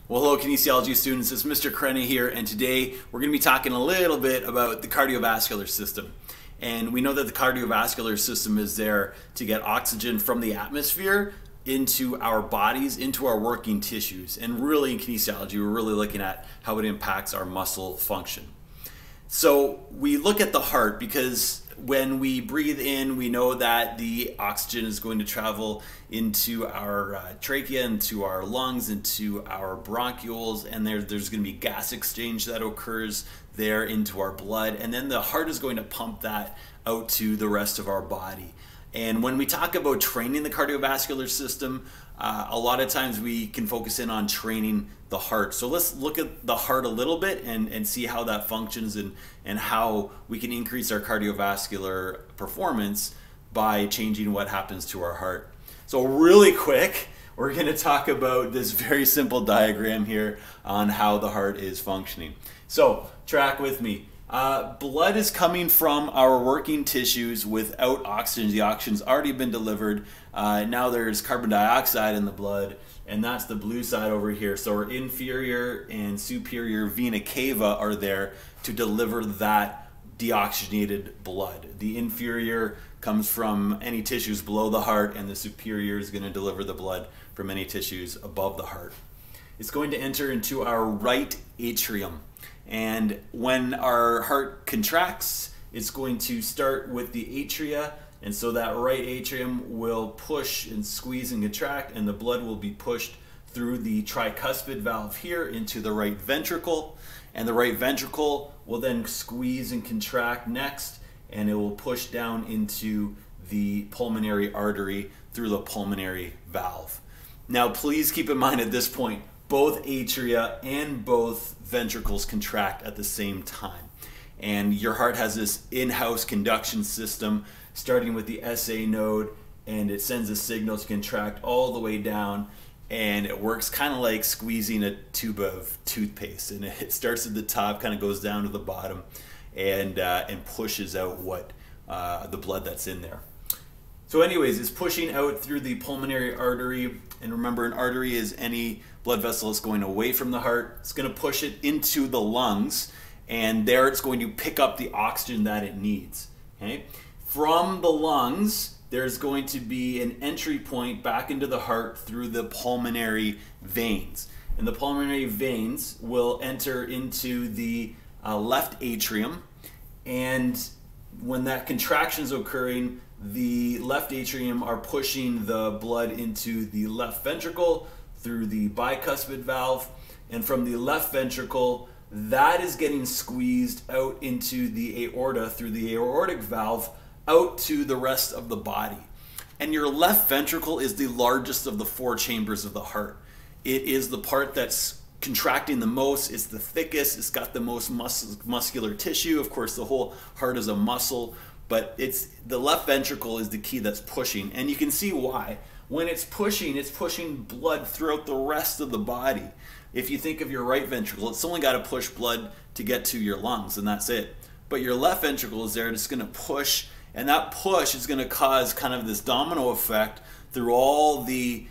Well, hello kinesiology students, it's Mr. Krenny here, and today we're going to be talking a little bit about the cardiovascular system. And we know that the cardiovascular system is there to get oxygen from the atmosphere into our bodies, into our working tissues. And really in kinesiology, we're really looking at how it impacts our muscle function. So we look at the heart because when we breathe in, we know that the oxygen is going to travel into our trachea, into our lungs, into our bronchioles, and there's going to be gas exchange that occurs there into our blood, and then the heart is going to pump that out to the rest of our body. And when we talk about training the cardiovascular system, a lot of times we can focus in on training the heart. So let's look at the heart a little bit and see how that functions and how we can increase our cardiovascular performance by changing what happens to our heart. So really quick, we're going to talk about this very simple diagram here on how the heart is functioning. So track with me. Blood is coming from our working tissues without oxygen. The oxygen's already been delivered. Now there's carbon dioxide in the blood, and that's the blue side over here. So our inferior and superior vena cava are there to deliver that deoxygenated blood. The inferior comes from any tissues below the heart, and the superior is going to deliver the blood from any tissues above the heart. It's going to enter into our right atrium. And when our heart contracts, it's going to start with the atria, and so that right atrium will push and squeeze and contract, and the blood will be pushed through the tricuspid valve here into the right ventricle, and the right ventricle will then squeeze and contract next, and it will push down into the pulmonary artery through the pulmonary valve. Now please keep in mind at this point, both atria and both ventricles contract at the same time. And your heart has this in-house conduction system starting with the SA node, and it sends a signal to contract all the way down, and it works kind of like squeezing a tube of toothpaste. And it starts at the top, kind of goes down to the bottom, and pushes out what the blood that's in there. So anyways, it's pushing out through the pulmonary artery, and remember, an artery is any blood vessel that's going away from the heart. It's going to push it into the lungs, and there it's going to pick up the oxygen that it needs. Okay? From the lungs, there's going to be an entry point back into the heart through the pulmonary veins. And the pulmonary veins will enter into the left atrium, and when that contraction is occurring, the left atrium are pushing the blood into the left ventricle through the bicuspid valve, and from the left ventricle, that is getting squeezed out into the aorta through the aortic valve out to the rest of the body. And your left ventricle is the largest of the four chambers of the heart. It is the part that's contracting the most, it's the thickest, it's got the most muscular tissue. Of course, the whole heart is a muscle, but the left ventricle is the key that's pushing, and you can see why. When it's pushing blood throughout the rest of the body. If you think of your right ventricle, it's only got to push blood to get to your lungs, and that's it. But your left ventricle is there, and it's going to push, and that push is going to cause kind of this domino effect through all the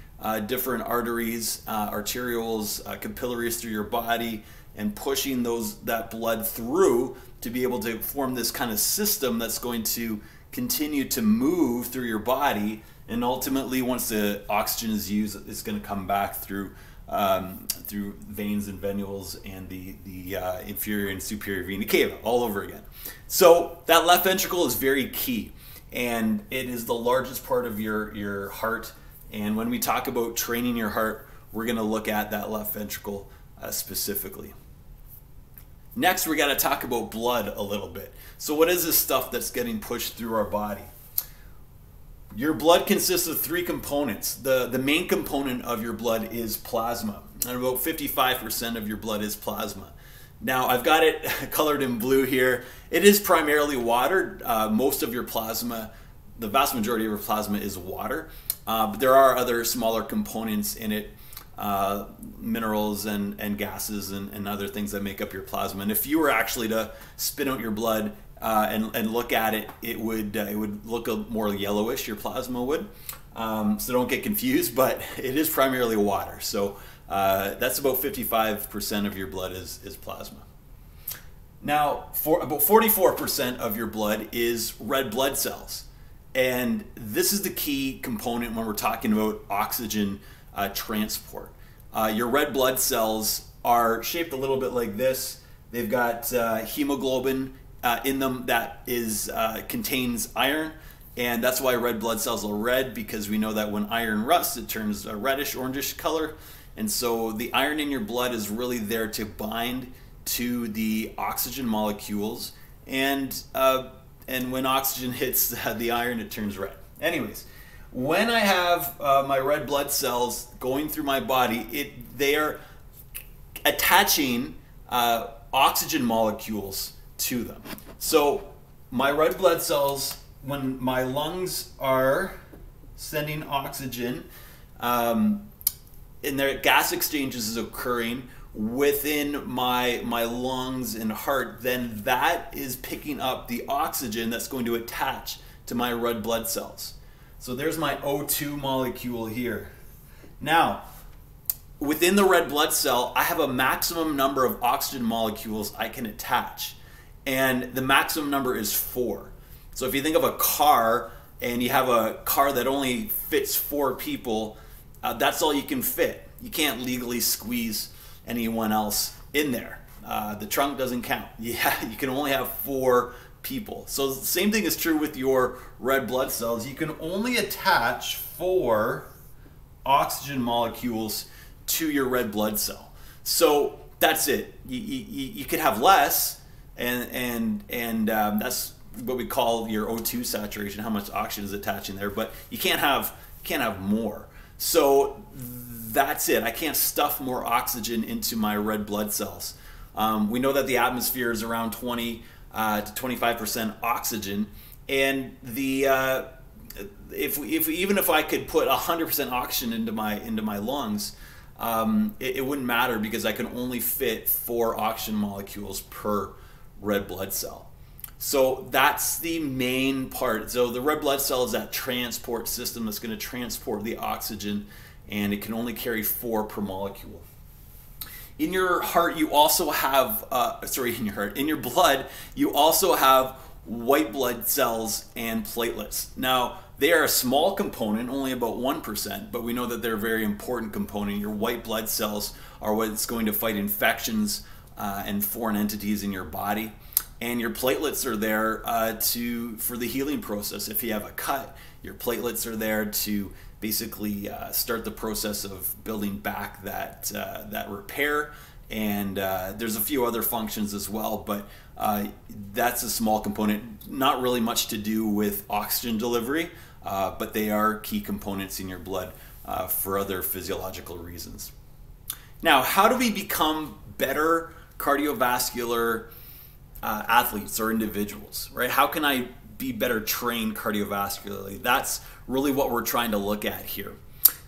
different arteries, arterioles, capillaries through your body, and pushing that blood through to be able to form this kind of system that's going to continue to move through your body, and ultimately once the oxygen is used, it's going to come back through veins and venules and the inferior and superior vena cava all over again. So that left ventricle is very key, and it is the largest part of your heart, and when we talk about training your heart, we're going to look at that left ventricle specifically. Next, we got to talk about blood a little bit. So what is this stuff that's getting pushed through our body? Your blood consists of three components. The main component of your blood is plasma, and about 55% of your blood is plasma. Now, I've got it colored in blue here. It is primarily water. Most of your plasma, the vast majority of your plasma is water, but there are other smaller components in it, minerals and gases and other things that make up your plasma. And if you were actually to spin out your blood and look at it, it would look more yellowish, your plasma would. So don't get confused, but it is primarily water. So That's about 55% of your blood is plasma. Now, for about 44% of your blood is red blood cells. And this is the key component when we're talking about oxygen transport. Your red blood cells are shaped a little bit like this. They've got hemoglobin in them that contains iron. And that's why red blood cells are red, because we know that when iron rusts, it turns a reddish, orangish color. And so the iron in your blood is really there to bind to the oxygen molecules. And when oxygen hits the iron, it turns red. Anyways, when I have my red blood cells going through my body, they are attaching oxygen molecules to them. So my red blood cells, when my lungs are sending oxygen, and their gas exchanges is occurring within my lungs and heart, then that is picking up the oxygen that's going to attach to my red blood cells. So there's my O2 molecule here. Now, within the red blood cell, I have a maximum number of oxygen molecules I can attach. And the maximum number is 4. So if you think of a car, and you have a car that only fits 4 people, that's all you can fit. You can't legally squeeze anyone else in there. The trunk doesn't count. Yeah, you can only have 4 people. So the same thing is true with your red blood cells. You can only attach 4 oxygen molecules to your red blood cell. So that's it. You could have less, and that's what we call your O2 saturation, how much oxygen is attaching there, but you can't have more. So that's it. I can't stuff more oxygen into my red blood cells. We know that the atmosphere is around 20 to 25% oxygen, and even if I could put 100% oxygen into my lungs, it wouldn't matter, because I can only fit 4 oxygen molecules per red blood cell. So that's the main part. So the red blood cell is that transport system that's going to transport the oxygen, and it can only carry 4 per molecule. In your heart, you also have, in your blood, you also have white blood cells and platelets. Now, they are a small component, only about 1%, but we know that they're a very important component. Your white blood cells are what's going to fight infections and foreign entities in your body. And your platelets are there for the healing process. If you have a cut, your platelets are there to basically start the process of building back that repair. And there's a few other functions as well, but that's a small component. Not really much to do with oxygen delivery, but they are key components in your blood for other physiological reasons. Now, how do we become better cardiovascular athletes or individuals, right? How can I be better trained cardiovascularly? That's really what we're trying to look at here.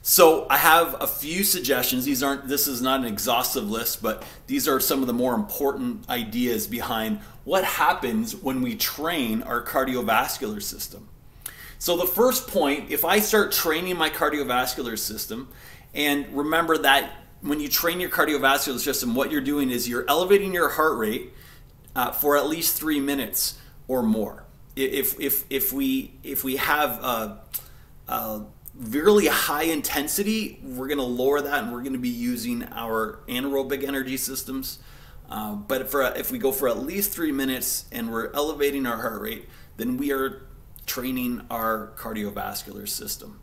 So I have a few suggestions. This is not an exhaustive list, but these are some of the more important ideas behind what happens when we train our cardiovascular system. So the first point, if I start training my cardiovascular system, and remember that when you train your cardiovascular system, what you're doing is you're elevating your heart rate for at least 3 minutes or more. If we have a really high intensity, we're going to lower that, and we're going to be using our anaerobic energy systems. But if we go for at least 3 minutes and we're elevating our heart rate, then we are training our cardiovascular system.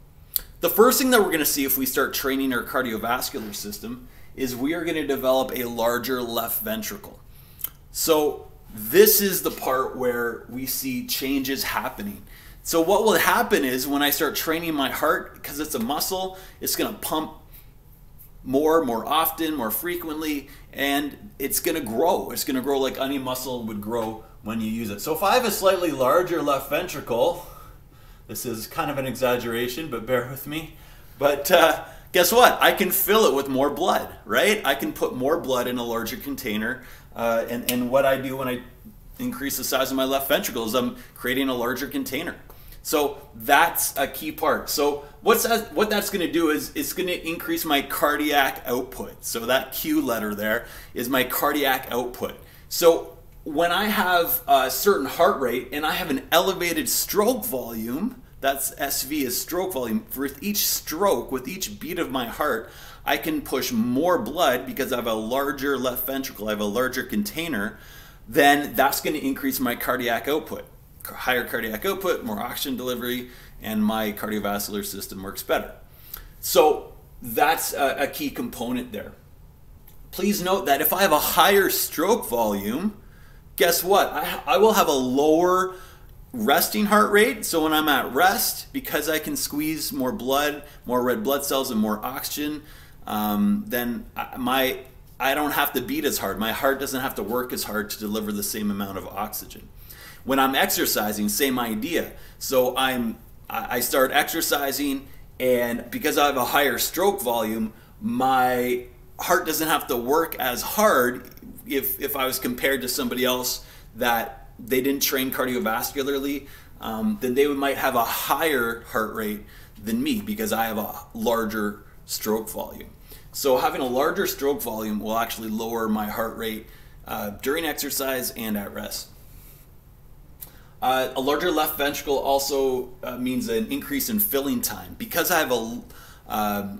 The first thing that we're going to see if we start training our cardiovascular system is we are going to develop a larger left ventricle. So this is the part where we see changes happening. So what will happen is when I start training my heart, because it's a muscle, it's going to pump more often, more frequently, and it's going to grow. It's going to grow like any muscle would grow when you use it. So if I have a slightly larger left ventricle, this is kind of an exaggeration, but bear with me. But guess what? I can fill it with more blood, right? I can put more blood in a larger container. And what I do when I increase the size of my left ventricle is I'm creating a larger container. So that's a key part. So what that's going to do is it's going to increase my cardiac output. So that Q letter there is my cardiac output. So when I have a certain heart rate and I have an elevated stroke volume, that's SV is stroke volume, with each stroke, with each beat of my heart, I can push more blood because I have a larger left ventricle, I have a larger container, then that's going to increase my cardiac output. Higher cardiac output, more oxygen delivery, and my cardiovascular system works better. So that's a key component there. Please note that if I have a higher stroke volume, guess what? I will have a lower resting heart rate. So when I'm at rest, because I can squeeze more blood, more red blood cells, and more oxygen, then I don't have to beat as hard. My heart doesn't have to work as hard to deliver the same amount of oxygen. When I'm exercising, same idea. So I start exercising, and because I have a higher stroke volume, my heart doesn't have to work as hard if I was compared to somebody else that they didn't train cardiovascularly, then they might have a higher heart rate than me because I have a larger stroke volume. So having a larger stroke volume will actually lower my heart rate during exercise and at rest. A larger left ventricle also means an increase in filling time. Because I have a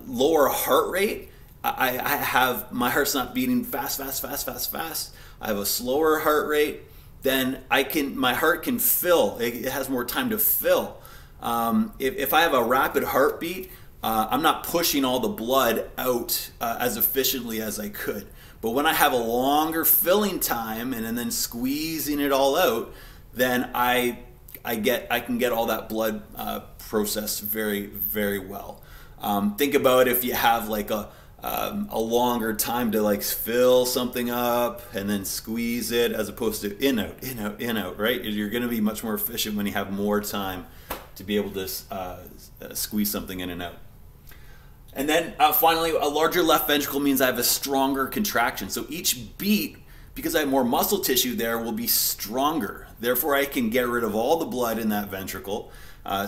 lower heart rate, I have my heart's not beating fast. I have a slower heart rate. Then my heart can fill. It has more time to fill. If I have a rapid heartbeat, I'm not pushing all the blood out as efficiently as I could. But when I have a longer filling time and then squeezing it all out, then I can get all that blood processed very, very well. Think about if you have like a longer time to like fill something up and then squeeze it, as opposed to in out, right? You're going to be much more efficient when you have more time to be able to squeeze something in and out. And then finally, a larger left ventricle means I have a stronger contraction. So each beat, because I have more muscle tissue there, will be stronger. Therefore, I can get rid of all the blood in that ventricle.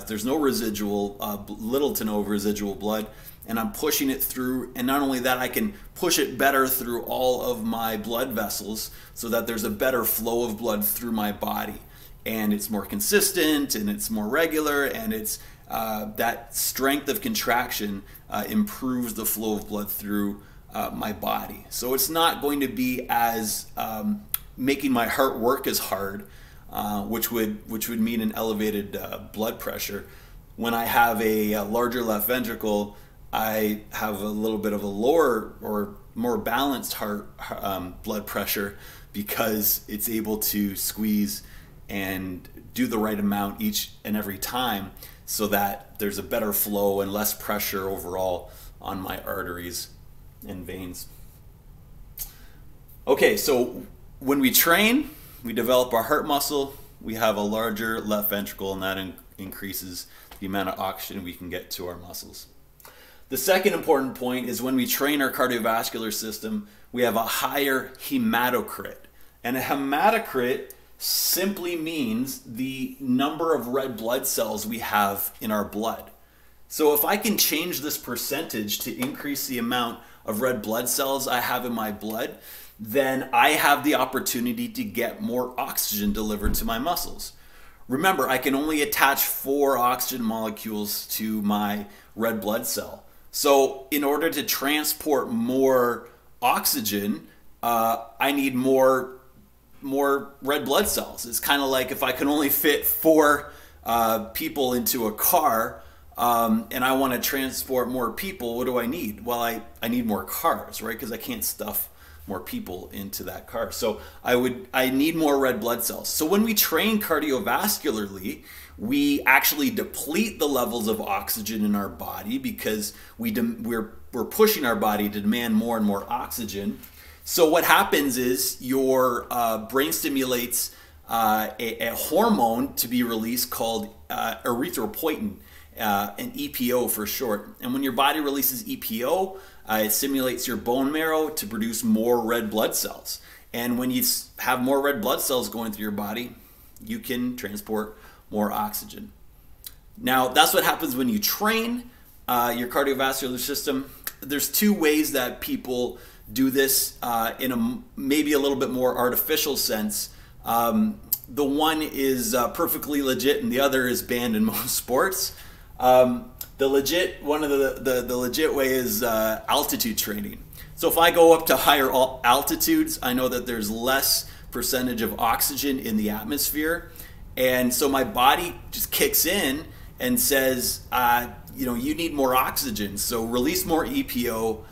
There's no residual, little to no residual blood, and I'm pushing it through. And not only that, I can push it better through all of my blood vessels so that there's a better flow of blood through my body. And it's more consistent, and it's more regular, and it's that strength of contraction improves the flow of blood through my body. So it's not going to be as making my heart work as hard, which would mean an elevated blood pressure. When I have a larger left ventricle, I have a little bit of a lower or more balanced heart blood pressure, because it's able to squeeze and do the right amount each and every time, so that there's a better flow and less pressure overall on my arteries and veins. Okay, so when we train, we develop our heart muscle, we have a larger left ventricle, and that increases the amount of oxygen we can get to our muscles. The second important point is when we train our cardiovascular system, we have a higher hematocrit. And a hematocrit simply means the number of red blood cells we have in our blood. So if I can change this percentage to increase the amount of red blood cells I have in my blood, then I have the opportunity to get more oxygen delivered to my muscles. Remember, I can only attach 4 oxygen molecules to my red blood cell. So in order to transport more oxygen, I need more red blood cells. It's kind of like if I can only fit 4 people into a car, and I want to transport more people, what do I need? Well, I need more cars, right? Because I can't stuff more people into that car. So I need more red blood cells. So when we train cardiovascularly, we actually deplete the levels of oxygen in our body, because we're pushing our body to demand more and more oxygen. So what happens is your brain stimulates a hormone to be released called erythropoietin, an EPO for short. And when your body releases EPO, it stimulates your bone marrow to produce more red blood cells. And when you have more red blood cells going through your body, you can transport more oxygen. Now, that's what happens when you train your cardiovascular system. There's two ways that people do this in a maybe a little bit more artificial sense. The one is perfectly legit, and the other is banned in most sports. One of the legit way is altitude training. So if I go up to higher altitudes, I know that there's less percentage of oxygen in the atmosphere, and so my body just kicks in and says, you need more oxygen, so release more EPO,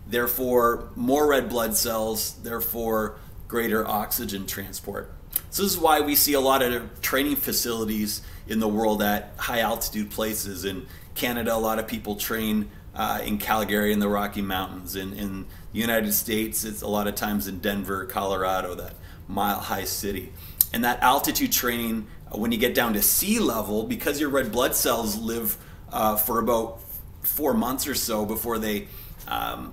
therefore more red blood cells, therefore greater oxygen transport. So this is why we see a lot of training facilities in the world at high altitude places. In Canada, a lot of people train in Calgary in the Rocky Mountains. In the United States, it's a lot of times in Denver, Colorado, that mile-high city. And that altitude training, when you get down to sea level, because your red blood cells live for about 4 months or so before they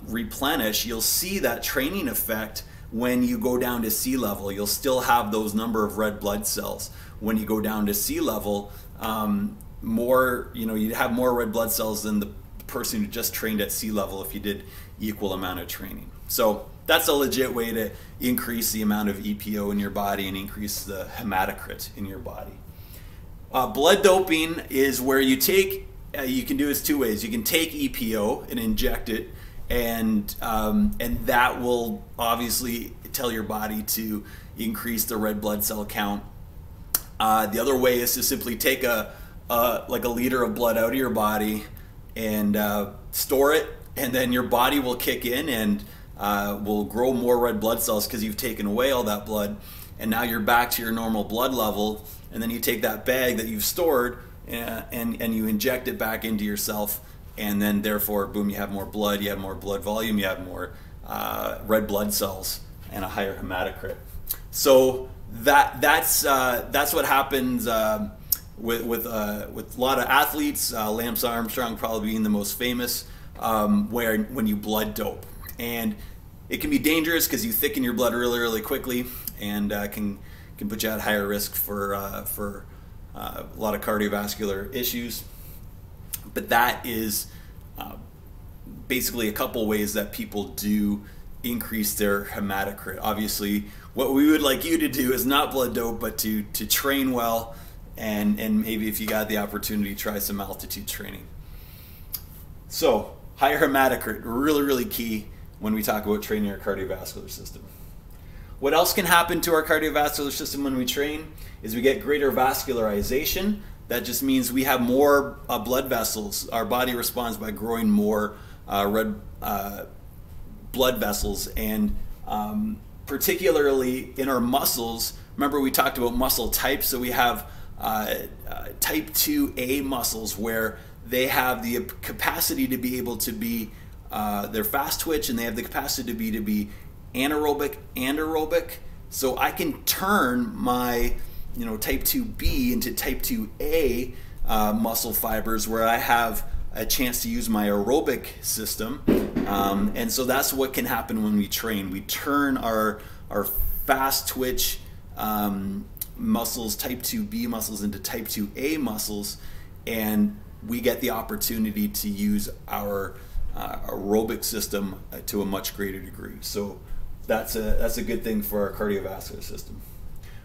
replenish, you'll see that training effect when you go down to sea level. You'll still have those number of red blood cells. When you go down to sea level, you'd have more red blood cells than the person who just trained at sea level if you did equal amount of training. So that's a legit way to increase the amount of EPO in your body and increase the hematocrit in your body. Blood doping is where you take, you can do this two ways. You can take EPO and inject it, and that will obviously tell your body to increase the red blood cell count. The other way is to simply take like a liter of blood out of your body and store it, and then your body will kick in and will grow more red blood cells because you've taken away all that blood, and now you're back to your normal blood level. And then you take that bag that you've stored and you inject it back into yourself, and then therefore, boom, you have more blood, you have more blood volume, you have more red blood cells and a higher hematocrit. So that's what happens with a lot of athletes. Lance Armstrong probably being the most famous, when you blood dope, and it can be dangerous because you thicken your blood really quickly, and can put you at higher risk for a lot of cardiovascular issues. But that is basically a couple ways that people do increase their hematocrit. Obviously, what we would like you to do is not blood dope, but to train well, and maybe if you got the opportunity, try some altitude training. So higher hematocrit, really key when we talk about training our cardiovascular system. What else can happen to our cardiovascular system when we train is we get greater vascularization. That just means we have more blood vessels. Our body responds by growing more red blood vessels, and particularly in our muscles. Remember, we talked about muscle types. So we have type 2A muscles, where they have the capacity to be able to be, they're fast twitch, and they have the capacity to be anaerobic and aerobic. So I can turn my type 2B into type 2A muscle fibers, where I have a chance to use my aerobic system, and so that's what can happen when we train. We turn our fast twitch muscles, type 2B muscles, into type 2A muscles, and we get the opportunity to use our aerobic system to a much greater degree. So that's a good thing for our cardiovascular system.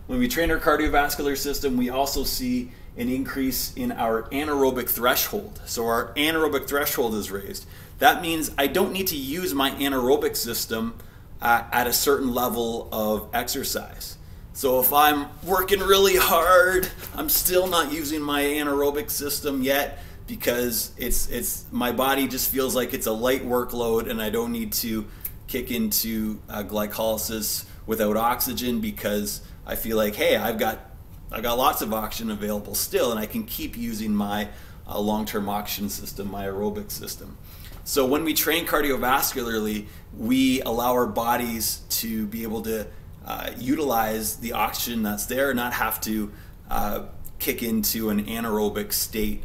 When we train our cardiovascular system, we also see an increase in our anaerobic threshold. So our anaerobic threshold is raised. That means I don't need to use my anaerobic system at a certain level of exercise. So if I'm working really hard, I'm still not using my anaerobic system yet, because it's my body just feels like it's a light workload, and I don't need to kick into glycolysis without oxygen, because I feel like, hey, I've got lots of oxygen available still, and I can keep using my long-term oxygen system, my aerobic system. So when we train cardiovascularly, we allow our bodies to be able to utilize the oxygen that's there, and not have to kick into an anaerobic state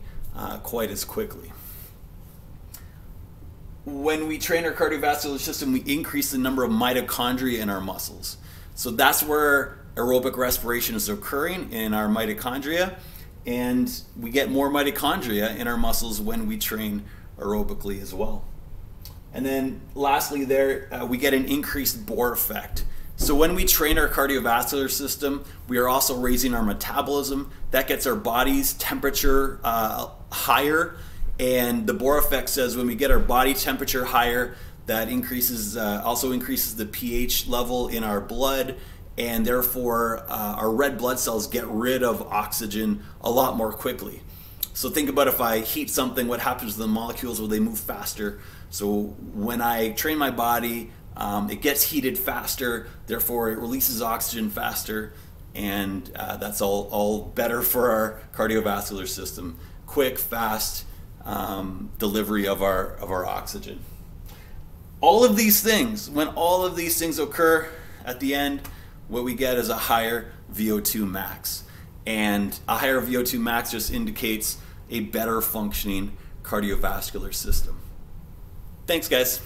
quite as quickly. When we train our cardiovascular system, we increase the number of mitochondria in our muscles. So that's where aerobic respiration is occurring, in our mitochondria, and we get more mitochondria in our muscles when we train aerobically as well. And then lastly we get an increased Bohr effect. So when we train our cardiovascular system, we are also raising our metabolism. That gets our body's temperature higher. And the Bohr effect says when we get our body temperature higher, that also increases the pH level in our blood, and therefore our red blood cells get rid of oxygen a lot more quickly. So think about if I heat something, what happens to the molecules? Well, they move faster. So when I train my body, it gets heated faster, therefore it releases oxygen faster, and that's all better for our cardiovascular system. Quick, fast delivery of our oxygen. All of these things, when all of these things occur, at the end, what we get is a higher VO2 max. And a higher VO2 max just indicates a better functioning cardiovascular system. Thanks, guys.